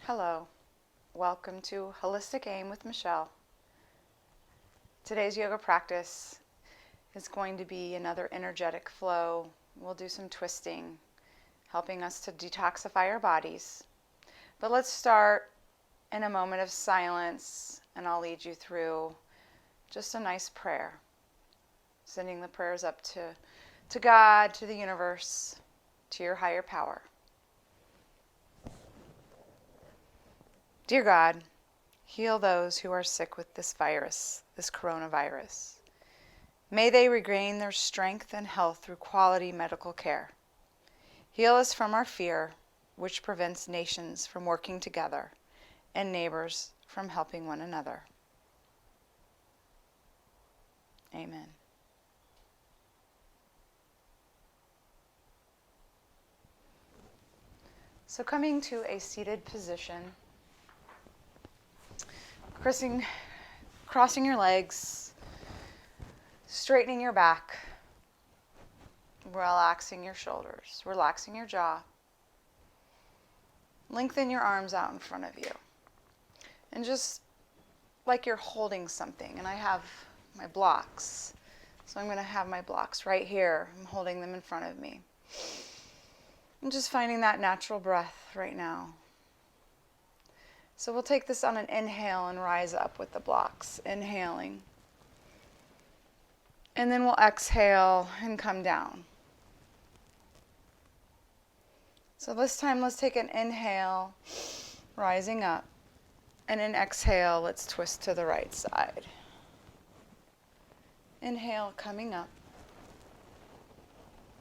Hello, welcome to Holistic Aim with Michelle. Today's yoga practice is going to be another energetic flow. We'll do some twisting, helping us to detoxify our bodies. But let's start in a moment of silence, and I'll lead you through just a nice prayer, sending the prayers up to God, to the universe, to your higher power. Dear God, heal those who are sick with this virus, this coronavirus. May they regain their strength and health through quality medical care. Heal us from our fear, which prevents nations from working together and neighbors from helping one another. Amen. So coming to a seated position, crossing your legs, straightening your back, relaxing your shoulders, relaxing your jaw. Lengthen your arms out in front of you. And just like you're holding something. And I have my blocks. So I'm going to have my blocks right here. I'm holding them in front of me. I'm just finding that natural breath right now. So we'll take this on an inhale and rise up with the blocks. Inhaling. And then we'll exhale and come down. So this time let's take an inhale, rising up. And an exhale, let's twist to the right side. Inhale, coming up.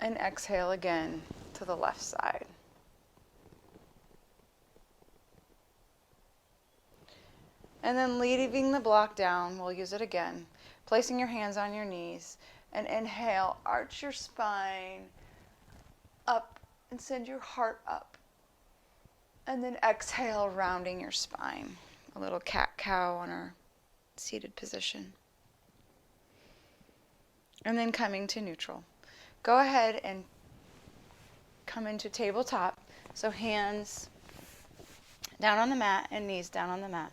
And exhale again to the left side. And then leaving the block down, we'll use it again. Placing your hands on your knees. And inhale, arch your spine up and send your heart up. And then exhale, rounding your spine. A little cat-cow on our seated position. And then coming to neutral. Go ahead and come into tabletop. So hands down on the mat and knees down on the mat.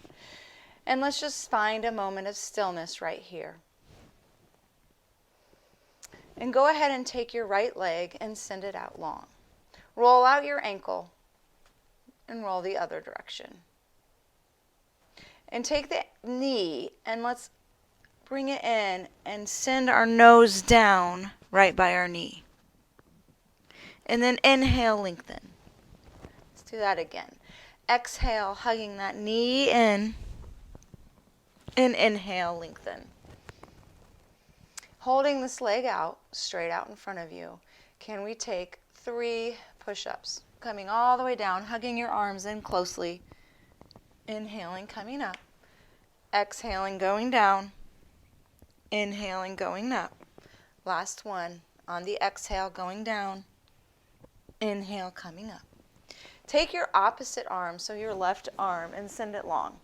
And let's just find a moment of stillness right here. And go ahead and take your right leg and send it out long. Roll out your ankle and roll the other direction. And take the knee and let's bring it in and send our nose down right by our knee. And then inhale, lengthen. Let's do that again. Exhale, hugging that knee in. And inhale, lengthen. Holding this leg out, straight out in front of you, can we take 3 push-ups? Coming all the way down, hugging your arms in closely. Inhaling, coming up. Exhaling, going down. Inhaling, going up. Last one. On the exhale, going down. Inhale, coming up. Take your opposite arm, so your left arm, and send it long.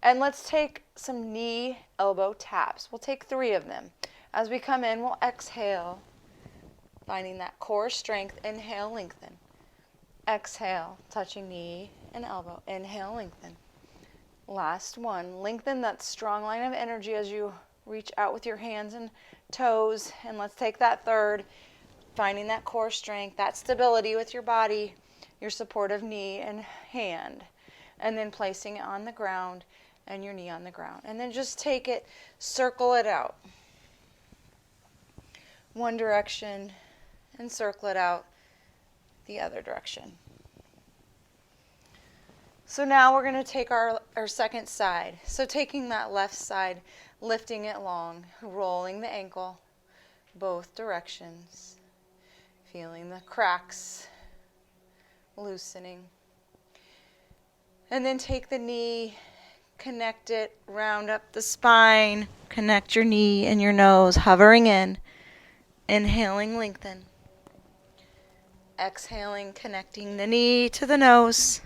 And let's take some knee, elbow taps. We'll take 3 of them. As we come in, we'll exhale, finding that core strength. Inhale, lengthen. Exhale, touching knee and elbow. Inhale, lengthen. Last one. Lengthen that strong line of energy as you reach out with your hands and toes. And let's take that third, finding that core strength, that stability with your body, your supportive knee and hand. And then placing it on the ground and your knee on the ground. And then just take it, circle it out. One direction and circle it out the other direction. So now we're going to take our second side. So taking that left side, lifting it long, rolling the ankle both directions. Feeling the cracks loosening. And then take the knee, connect it, round up the spine, connect your knee and your nose, hovering in. Inhaling, lengthen. Exhaling, connecting the knee to the nose.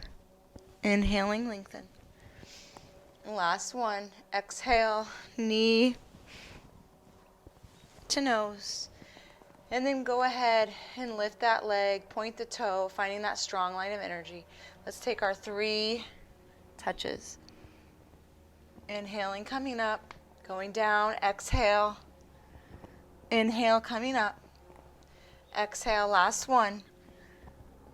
Inhaling, lengthen. Last one. Exhale, knee to nose. And then go ahead and lift that leg, point the toe, finding that strong line of energy. Let's take our 3 touches. Inhaling, coming up, going down, exhale. Inhale, coming up. Exhale, last one.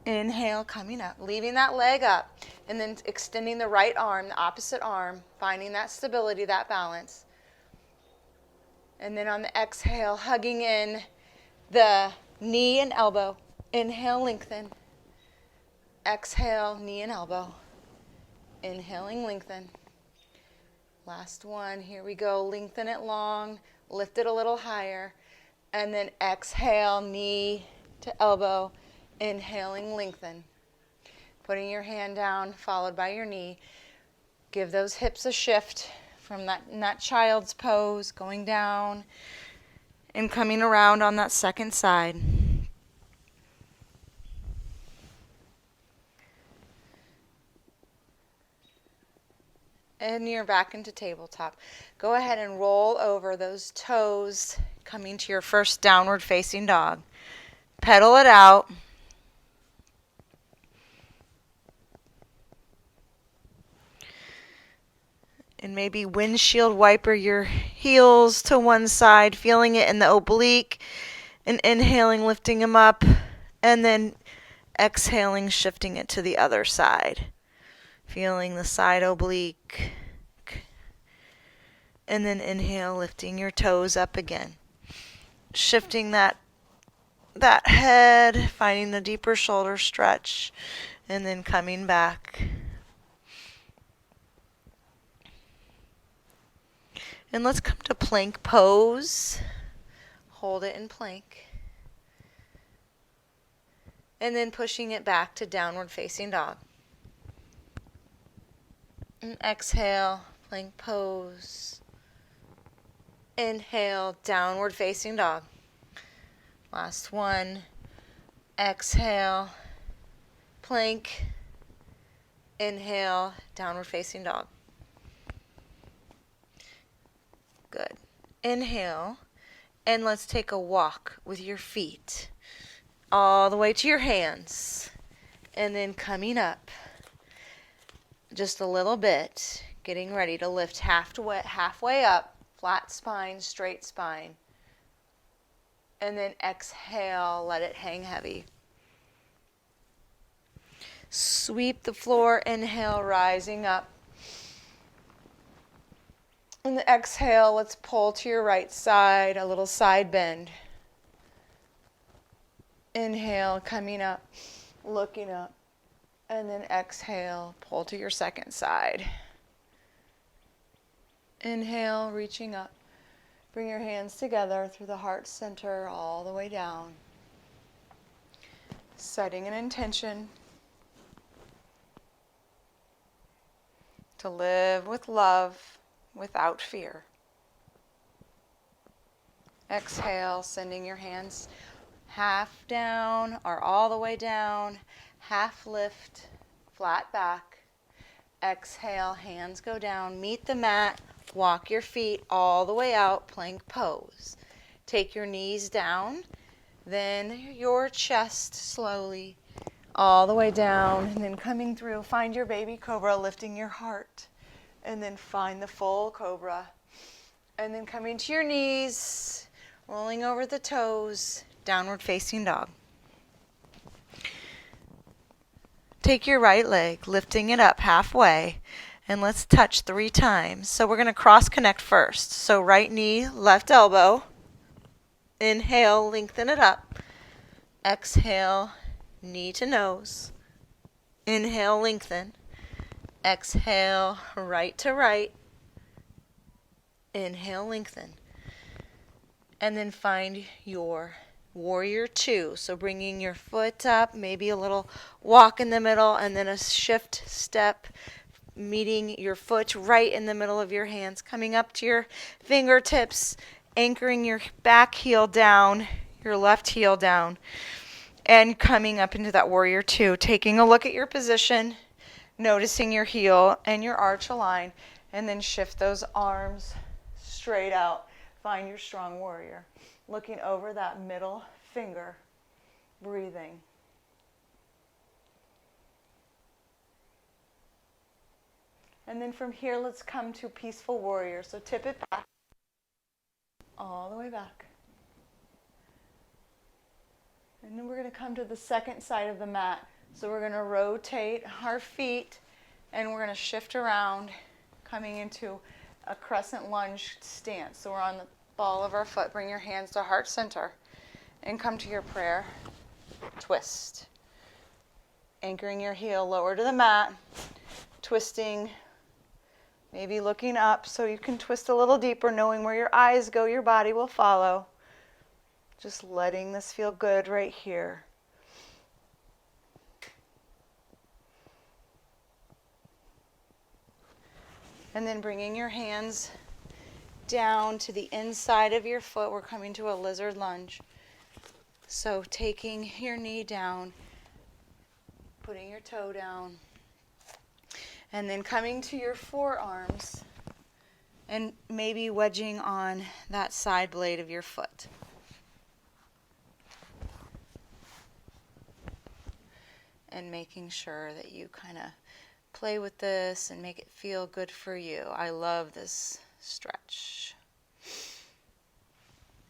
Inhale, coming up, leaving that leg up, and then extending the right arm, the opposite arm, finding that stability, that balance. And then on the exhale, hugging in the knee and elbow. Inhale, lengthen. Exhale, knee and elbow. Inhaling, lengthen. Last one, here we go. Lengthen it long, lift it a little higher. And then exhale, knee to elbow. Inhaling, lengthen. Putting your hand down, followed by your knee. Give those hips a shift from that child's pose, going down and coming around on that second side. And you're back into tabletop. Go ahead and roll over those toes, coming to your first downward facing dog. Pedal it out. And maybe windshield wiper your heels to one side, feeling it in the oblique, and inhaling, lifting them up, and then exhaling, shifting it to the other side. Feeling the side oblique. And then inhale, lifting your toes up again. Shifting that head, finding the deeper shoulder stretch, and then coming back. And let's come to plank pose. Hold it in plank. And then pushing it back to downward facing dog. And exhale, plank pose. Inhale, downward facing dog. Last one. Exhale, plank. Inhale, downward facing dog. Good. Inhale, and let's take a walk with your feet all the way to your hands. And then coming up just a little bit, getting ready to lift halfway up, flat spine, straight spine. And then exhale, let it hang heavy. Sweep the floor, inhale, rising up. And the exhale, let's pull to your right side, a little side bend. Inhale, coming up, looking up. And then exhale, pull to your second side. Inhale, reaching up. Bring your hands together through the heart center all the way down. Setting an intention to live with love without fear. Exhale, sending your hands half down or all the way down, half lift, flat back. Exhale, hands go down, meet the mat, walk your feet all the way out, plank pose. Take your knees down, then your chest slowly all the way down, and then coming through, find your baby cobra, lifting your heart, and then find the full cobra. And then coming to your knees, rolling over the toes, downward facing dog. Take your right leg, lifting it up halfway, and let's touch 3 times. So we're going to cross connect first. So right knee, left elbow. Inhale, lengthen it up. Exhale, knee to nose. Inhale, lengthen. Exhale, right to right. Inhale, lengthen. And then find your warrior 2. So bringing your foot up, maybe a little walk in the middle, and then a shift step, meeting your foot right in the middle of your hands, coming up to your fingertips, anchoring your back heel down, your left heel down, and coming up into that warrior 2. Taking a look at your position, noticing your heel and your arch align, and then shift those arms straight out. Find your strong warrior. Looking over that middle finger, breathing. And then from here, let's come to peaceful warrior. So tip it back, all the way back. And then we're going to come to the second side of the mat. So we're going to rotate our feet, and we're going to shift around, coming into a crescent lunge stance. So we're on the ball of our foot. Bring your hands to heart center and come to your prayer twist. Anchoring your heel lower to the mat, twisting, maybe looking up so you can twist a little deeper, knowing where your eyes go, your body will follow. Just letting this feel good right here. And then bringing your hands down to the inside of your foot. We're coming to a lizard lunge. So taking your knee down, putting your toe down, and then coming to your forearms and maybe wedging on that side blade of your foot. And making sure that you kind of play with this and make it feel good for you. I love this stretch.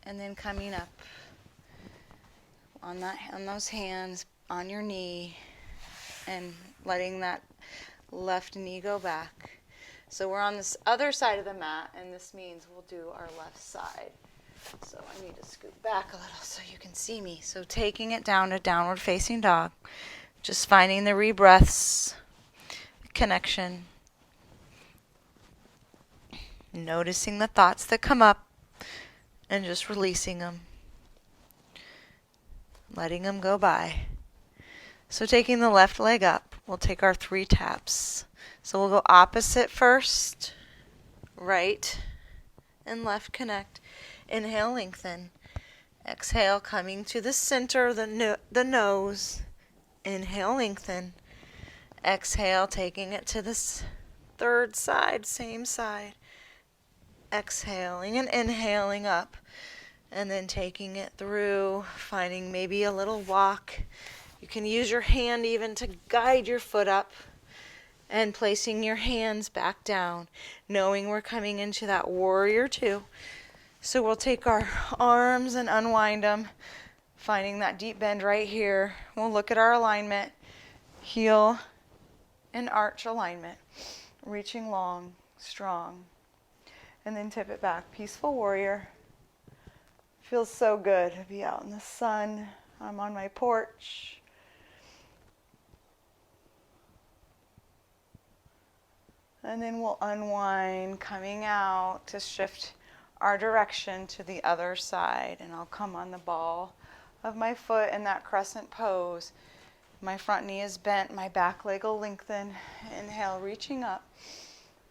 And then coming up on those hands, on your knee, and letting that left knee go back. So we're on this other side of the mat, and this means we'll do our left side. So I need to scoot back a little so you can see me. So taking it down to downward facing dog. Just finding the rebreaths, connection. Noticing the thoughts that come up and just releasing them. Letting them go by. So taking the left leg up, we'll take our 3 taps. So we'll go opposite first, right and left connect. Inhale, lengthen. Exhale, coming to the center of the nose. Inhale, lengthen. Exhale, taking it to this third side, same side. Exhaling and inhaling up. And then taking it through, finding maybe a little walk. You can use your hand even to guide your foot up. And placing your hands back down, knowing we're coming into that warrior 2. So we'll take our arms and unwind them. Finding that deep bend right here. We'll look at our alignment. Heel and arch alignment. Reaching long, strong. And then tip it back. Peaceful warrior. Feels so good to be out in the sun. I'm on my porch. And then we'll unwind, coming out to shift our direction to the other side. And I'll come on the ball of my foot in that crescent pose. My front knee is bent, my back leg will lengthen. Inhale, reaching up.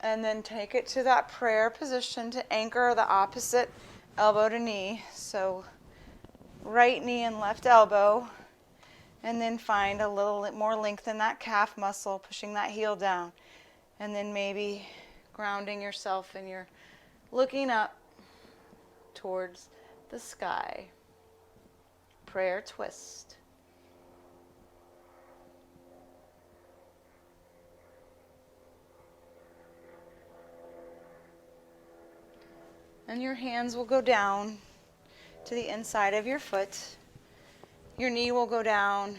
And then take it to that prayer position to anchor the opposite elbow to knee. So right knee and left elbow. And then find a little more length in that calf muscle, pushing that heel down. And then maybe grounding yourself and you're looking up towards the sky. Prayer twist. And your hands will go down to the inside of your foot. Your knee will go down,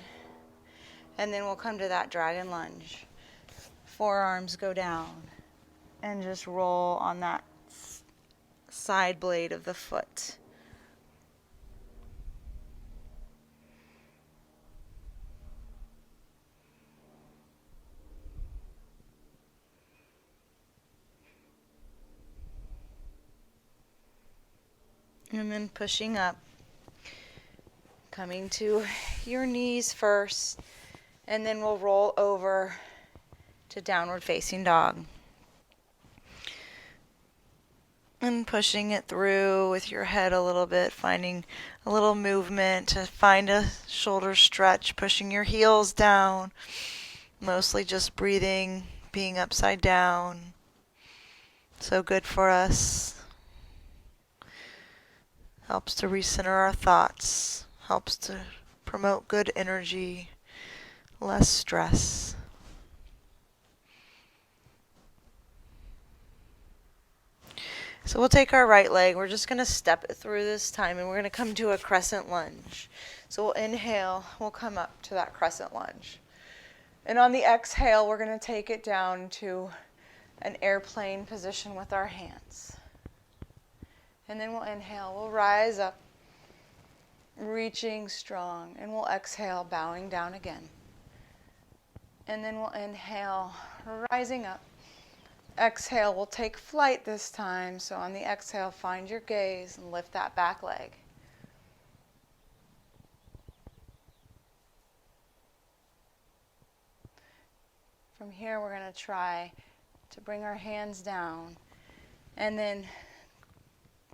and then we'll come to that dragon lunge. Forearms go down, and just roll on that side blade of the foot. And then pushing up, coming to your knees first, and then we'll roll over to downward facing dog. And pushing it through with your head a little bit, finding a little movement to find a shoulder stretch, pushing your heels down, mostly just breathing, being upside down. So good for us. Helps to recenter our thoughts, helps to promote good energy, less stress. So we'll take our right leg. We're just going to step it through this time, and we're going to come to a crescent lunge. So we'll inhale. We'll come up to that crescent lunge. And on the exhale, we're going to take it down to an airplane position with our hands. And then we'll inhale. We'll rise up, reaching strong. And we'll exhale, bowing down again. And then we'll inhale, rising up. Exhale, we'll take flight this time. So on the exhale, find your gaze and lift that back leg. From here, we're going to try to bring our hands down. And then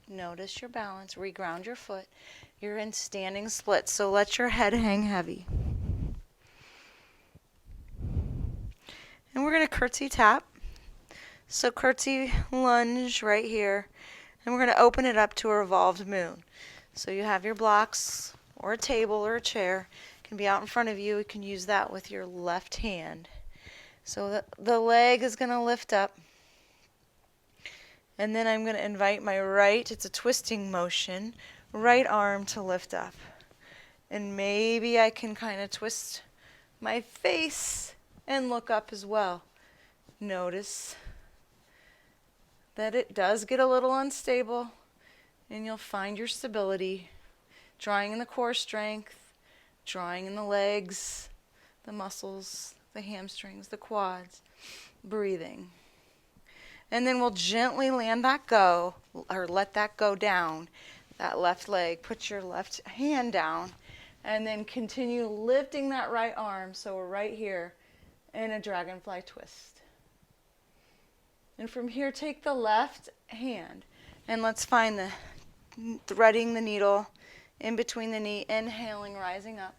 notice your balance. Reground your foot. You're in standing split, so let your head hang heavy. And we're going to curtsy tap. So curtsy lunge right here, and we're going to open it up to a revolved moon. So you have your blocks or a table or a chair. It can be out in front of you. You can use that with your left hand. So the leg is going to lift up, and then I'm going to invite my right, it's a twisting motion, right arm to lift up. And maybe I can kind of twist my face and look up as well. Notice that it does get a little unstable, and you'll find your stability, drawing in the core strength, drawing in the legs, the muscles, the hamstrings, the quads, breathing. And then we'll gently land that go, or let that go down, that left leg. Put your left hand down, and then continue lifting that right arm. So we're right here in a dragonfly twist. And from here, take the left hand, and let's find the threading the needle in between the knee. Inhaling, rising up.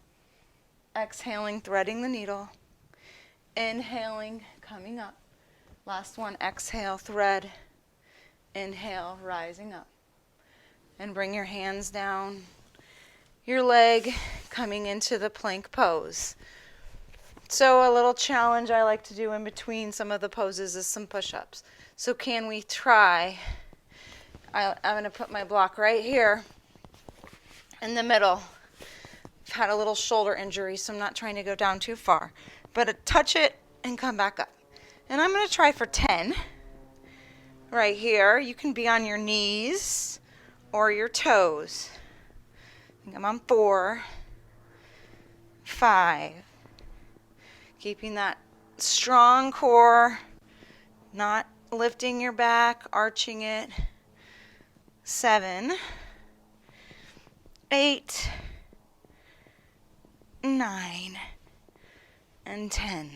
Exhaling, threading the needle. Inhaling, coming up. Last one, exhale, thread. Inhale, rising up. And bring your hands down. Your leg coming into the plank pose. So a little challenge I like to do in between some of the poses is some push-ups. So can we try, I'm going to put my block right here in the middle. I've had a little shoulder injury, so I'm not trying to go down too far. But touch it and come back up. And I'm going to try for 10 right here. You can be on your knees or your toes. I think I'm on 4, 5. Keeping that strong core, not lifting your back, arching it. 7, 8, 9, and 10.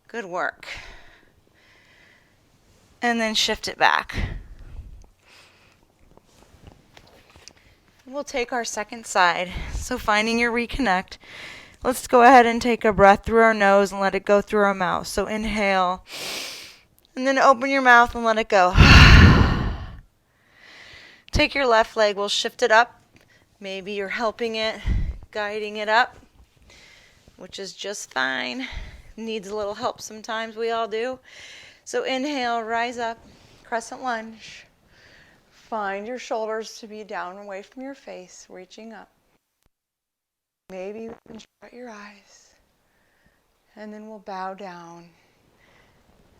Good work. And then shift it back. We'll take our second side. So finding your reconnect. Let's go ahead and take a breath through our nose and let it go through our mouth. So inhale, and then open your mouth and let it go. Take your left leg, we'll shift it up. Maybe you're helping it, guiding it up, which is just fine. Needs a little help sometimes, we all do. So inhale, rise up, crescent lunge. Find your shoulders to be down away from your face, reaching up. Maybe you can shut your eyes, and then we'll bow down,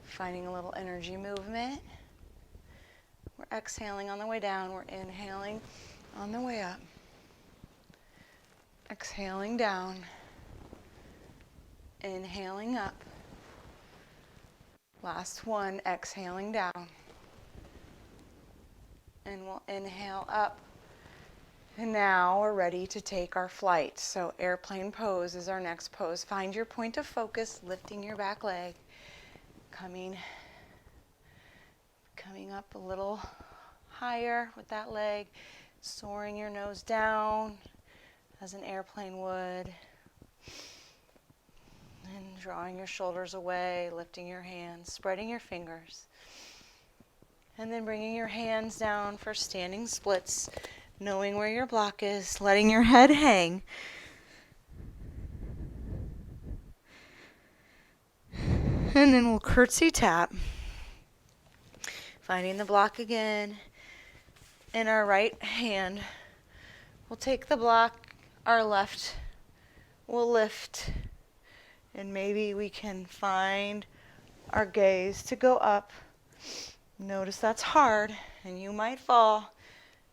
finding a little energy movement. We're exhaling on the way down, we're inhaling on the way up. Exhaling down, inhaling up. Last one, exhaling down. And we'll inhale up. And now we're ready to take our flight. So airplane pose is our next pose. Find your point of focus, lifting your back leg, coming up a little higher with that leg, soaring your nose down as an airplane would, and drawing your shoulders away, lifting your hands, spreading your fingers, and then bringing your hands down for standing splits. Knowing where your block is, letting your head hang. And then we'll curtsy tap. Finding the block again. In our right hand, we'll take the block, our left will lift, and maybe we can find our gaze to go up. Notice that's hard, and you might fall,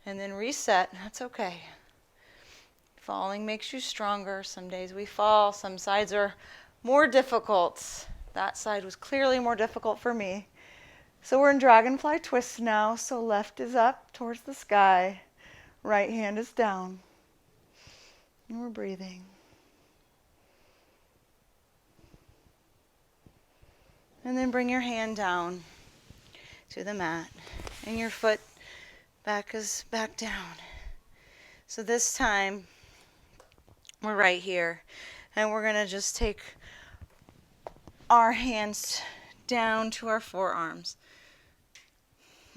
and then reset. That's okay. Falling makes you stronger. Some days we fall. Some sides are more difficult. That side was clearly more difficult for me. So we're in dragonfly twist now. So left is up towards the sky. Right hand is down. And we're breathing. And then bring your hand down to the mat. And your foot is back down. So this time, we're right here. And we're going to just take our hands down to our forearms.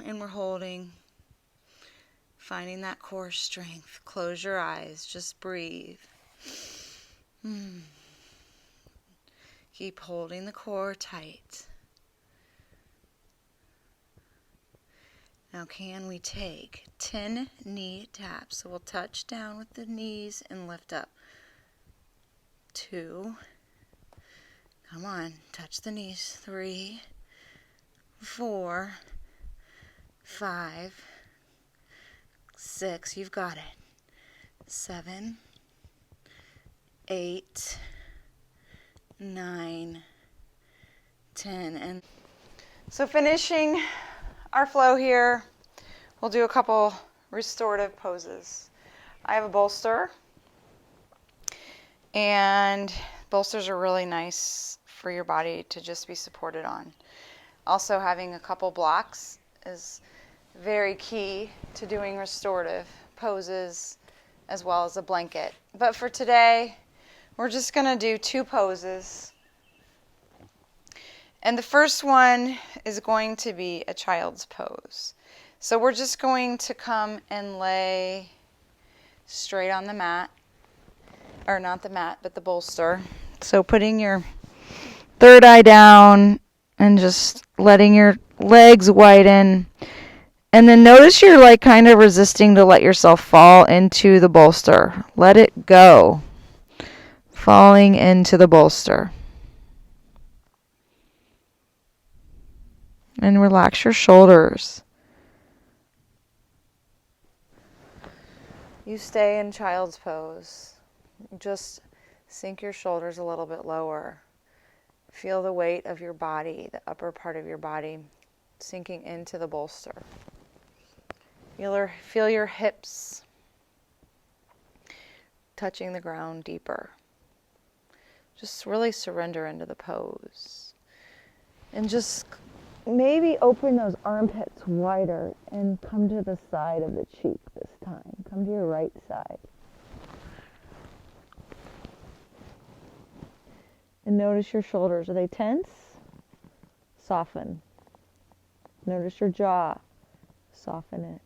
And we're holding, finding that core strength. Close your eyes. Just breathe. Keep holding the core tight. Now can we take 10 knee taps? So we'll touch down with the knees and lift up. 2. Come on, touch the knees. 3, 4, 5, 6. You've got it. 7, 8, 9, 10. And so finishing our flow here, we'll do a couple restorative poses. I have a bolster, and bolsters are really nice for your body to just be supported on. Also, having a couple blocks is very key to doing restorative poses, as well as a blanket. But for today, we're just going to do 2 poses. And the first one is going to be a child's pose. So we're just going to come and lay straight on the mat, or not the mat, but the bolster. So putting your third eye down and just letting your legs widen. And then notice you're like kind of resisting to let yourself fall into the bolster. Let it go. Falling into the bolster. And relax your shoulders. You stay in child's pose. Just sink your shoulders a little bit lower. Feel the weight of your body, the upper part of your body, sinking into the bolster. Feel your hips touching the ground deeper. Just really surrender into the pose. And just maybe open those armpits wider and come to the side of the cheek this time. Come to your right side. And notice your shoulders. Are they tense? Soften. Notice your jaw. Soften it.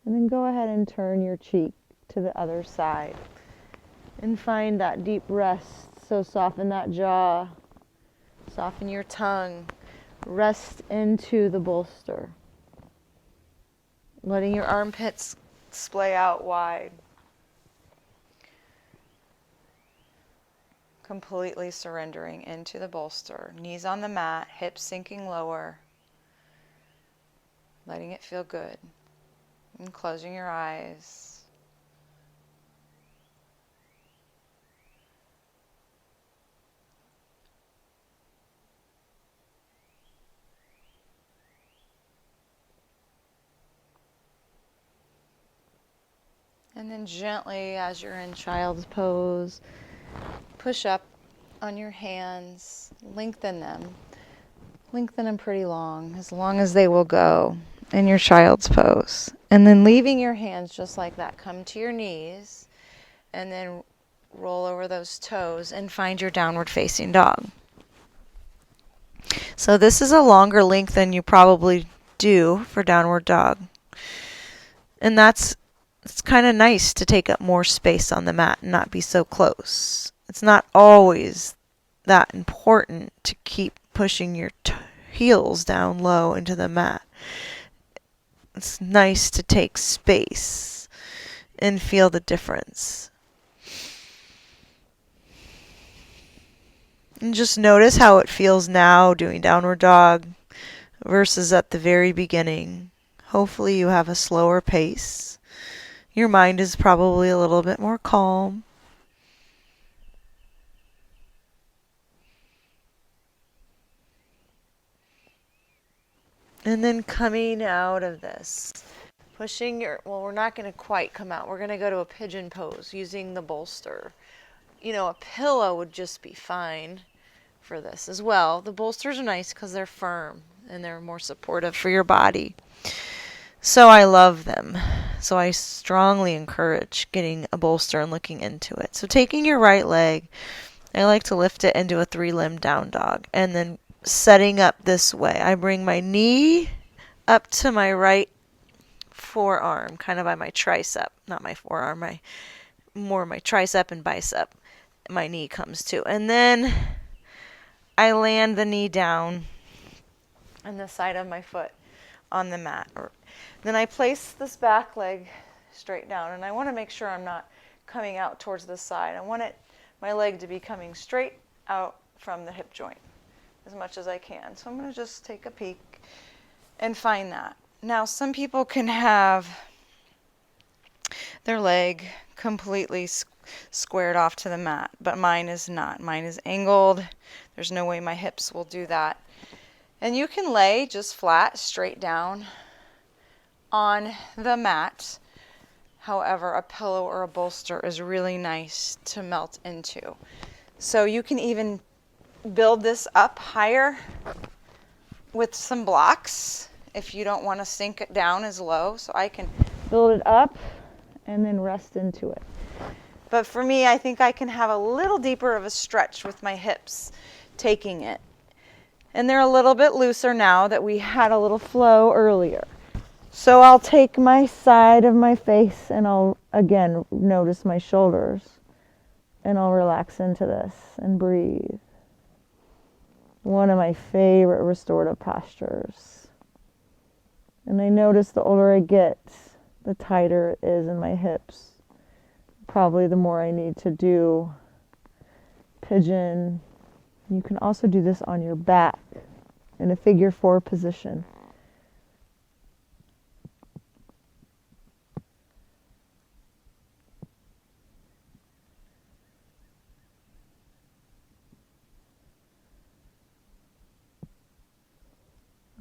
And then go ahead and turn your cheek to the other side. And find that deep rest. So soften that jaw. Soften your tongue. Rest into the bolster. Letting your armpits splay out wide. Completely surrendering into the bolster. Knees on the mat, hips sinking lower. Letting it feel good. And closing your eyes. And then gently, as you're in child's pose, push up on your hands, lengthen them. Lengthen them pretty long as they will go in your child's pose. And then leaving your hands just like that, come to your knees, and then roll over those toes and find your downward facing dog. So this is a longer length than you probably do for downward dog. And it's kind of nice to take up more space on the mat and not be so close. It's not always that important to keep pushing your heels down low into the mat. It's nice to take space and feel the difference. And just notice how it feels now doing downward dog versus at the very beginning. Hopefully you have a slower pace. Your mind is probably a little bit more calm. And then coming out of this, pushing well, we're not going to quite come out. We're going to go to a pigeon pose using the bolster. You know, a pillow would just be fine for this as well. The bolsters are nice because they're firm and they're more supportive for your body. So I love them. So I strongly encourage getting a bolster and looking into it. So taking your right leg, I like to lift it into a 3-limb down dog and then setting up this way. I bring my knee up to my right forearm, kind of by my tricep, not my forearm, more my tricep and bicep. My knee comes to. And then I land the knee down on the side of my foot on the mat. Then I place this back leg straight down, and I want to make sure I'm not coming out towards the side. I want my leg to be coming straight out from the hip joint as much as I can. So I'm going to just take a peek and find that. Now, some people can have their leg completely squared off to the mat, but mine is not. Mine is angled. There's no way my hips will do that. And you can lay just flat, straight down on the mat. However, a pillow or a bolster is really nice to melt into. So you can even build this up higher with some blocks if you don't want to sink it down as low. So I can build it up and then rest into it. But for me, I think I can have a little deeper of a stretch with my hips taking it. And they're a little bit looser now that we had a little flow earlier. So I'll take my side of my face and I'll, again, notice my shoulders. And I'll relax into this and breathe. One of my favorite restorative postures. And I notice the older I get, the tighter it is in my hips. Probably the more I need to do pigeon. You can also do this on your back in a figure 4 position.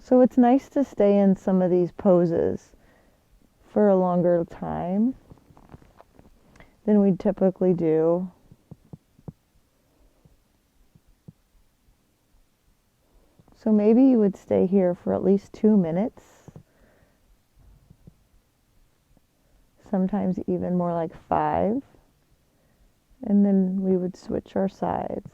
So it's nice to stay in some of these poses for a longer time than we typically do. So maybe you would stay here for at least 2 minutes. Sometimes even more like 5. And then we would switch our sides.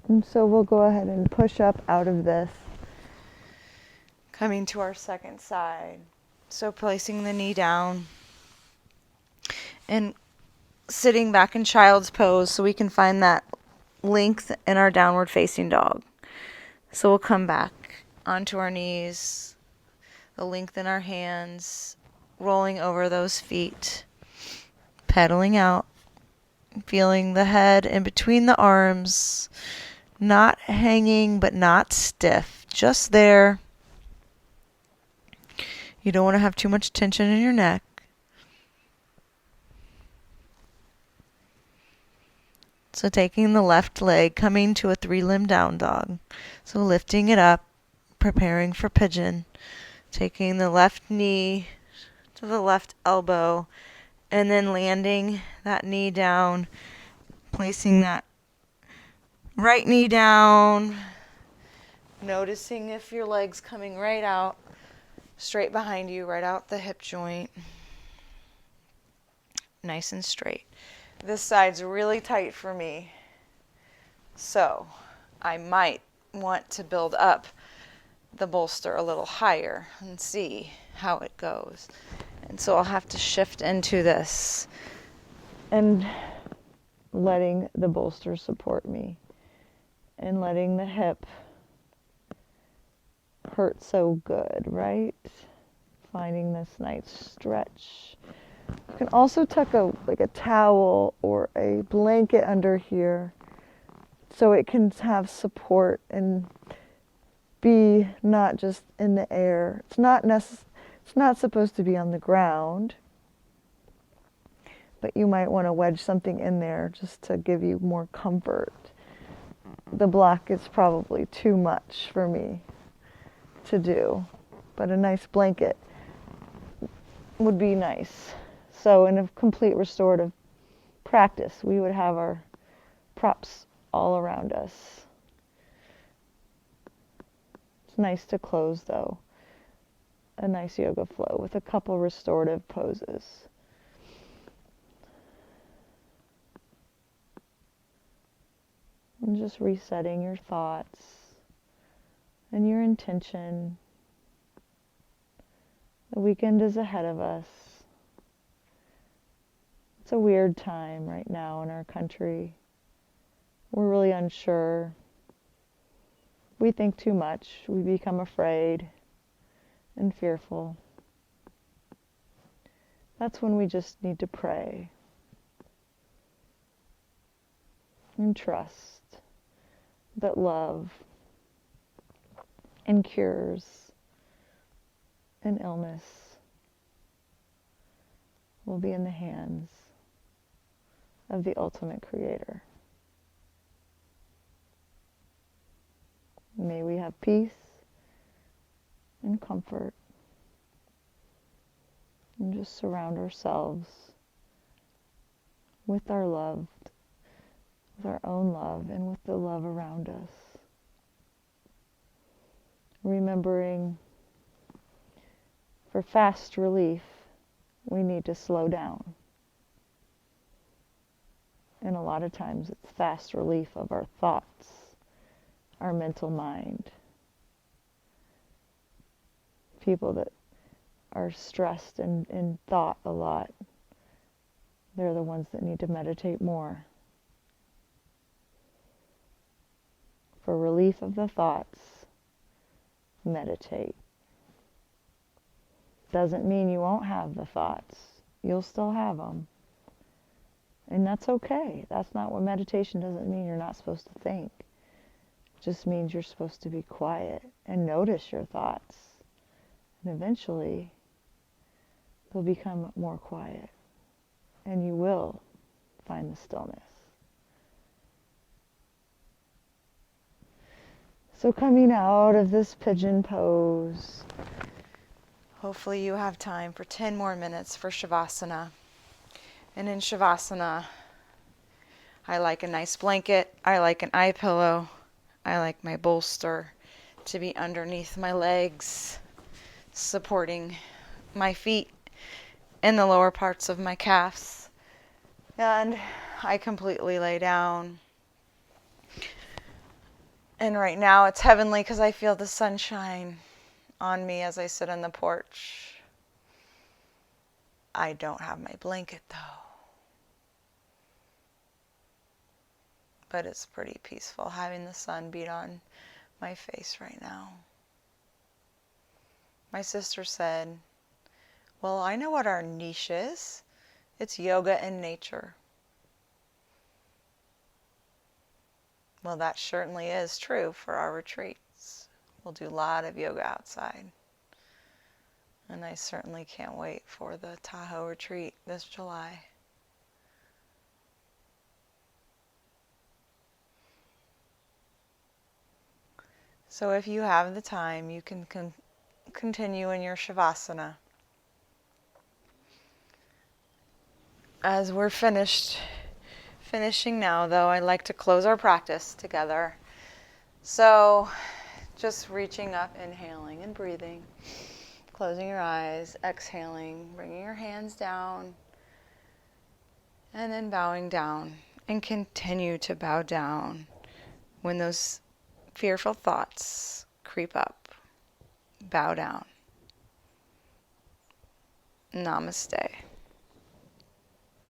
And so we'll go ahead and push up out of this. Coming to our second side. So placing the knee down and sitting back in child's pose so we can find that length in our downward facing dog. So we'll come back onto our knees, the length in our hands, rolling over those feet, pedaling out, feeling the head in between the arms, not hanging but not stiff, just there. You don't want to have too much tension in your neck. So taking the left leg, coming to a 3-limb down dog. So lifting it up, preparing for pigeon. Taking the left knee to the left elbow and then landing that knee down, placing that right knee down, noticing if your leg's coming right out, straight behind you, right out the hip joint, nice and straight. This side's really tight for me, so I might want to build up the bolster a little higher and see how it goes. And so I'll have to shift into this and letting the bolster support me and letting the hip hurt so good, right? Finding this nice stretch. You can also tuck a towel or a blanket under here so it can have support and be not just in the air. It's not supposed to be on the ground, but you might want to wedge something in there just to give you more comfort. The block is probably too much for me to do, but a nice blanket would be nice. So in a complete restorative practice, we would have our props all around us. It's nice to close, though, a nice yoga flow with a couple restorative poses. And just resetting your thoughts and your intention. The weekend is ahead of us. It's a weird time right now in our country. We're really unsure. We think too much. We become afraid and fearful. That's when we just need to pray and trust that love and cures and illness will be in the hands of the ultimate creator. May we have peace and comfort and just surround ourselves with our love, with our own love and with the love around us. Remembering for fast relief, we need to slow down. And a lot of times it's fast relief of our thoughts, our mental mind. People that are stressed and in thought a lot, they're the ones that need to meditate more. For relief of the thoughts, meditate. Doesn't mean you won't have the thoughts. You'll still have them. And that's okay. That's not what meditation doesn't mean. You're not supposed to think. It just means you're supposed to be quiet and notice your thoughts. And eventually, they'll become more quiet. And you will find the stillness. So coming out of this pigeon pose, hopefully you have time for 10 more minutes for Shavasana. And in Shavasana, I like a nice blanket, I like an eye pillow, I like my bolster to be underneath my legs, supporting my feet and the lower parts of my calves. And I completely lay down. And right now it's heavenly because I feel the sunshine on me as I sit on the porch. I don't have my blanket though. But it's pretty peaceful having the sun beat on my face right now. My sister said, well, I know what our niche is. It's yoga and nature. Well, that certainly is true for our retreats. We'll do a lot of yoga outside. And I certainly can't wait for the Tahoe retreat this July. So if you have the time, you can continue in your Shavasana. As we're finishing now, though, I'd like to close our practice together. So just reaching up, inhaling and breathing, closing your eyes, exhaling, bringing your hands down, and then bowing down, and continue to bow down when those fearful thoughts creep up. Bow down. Namaste.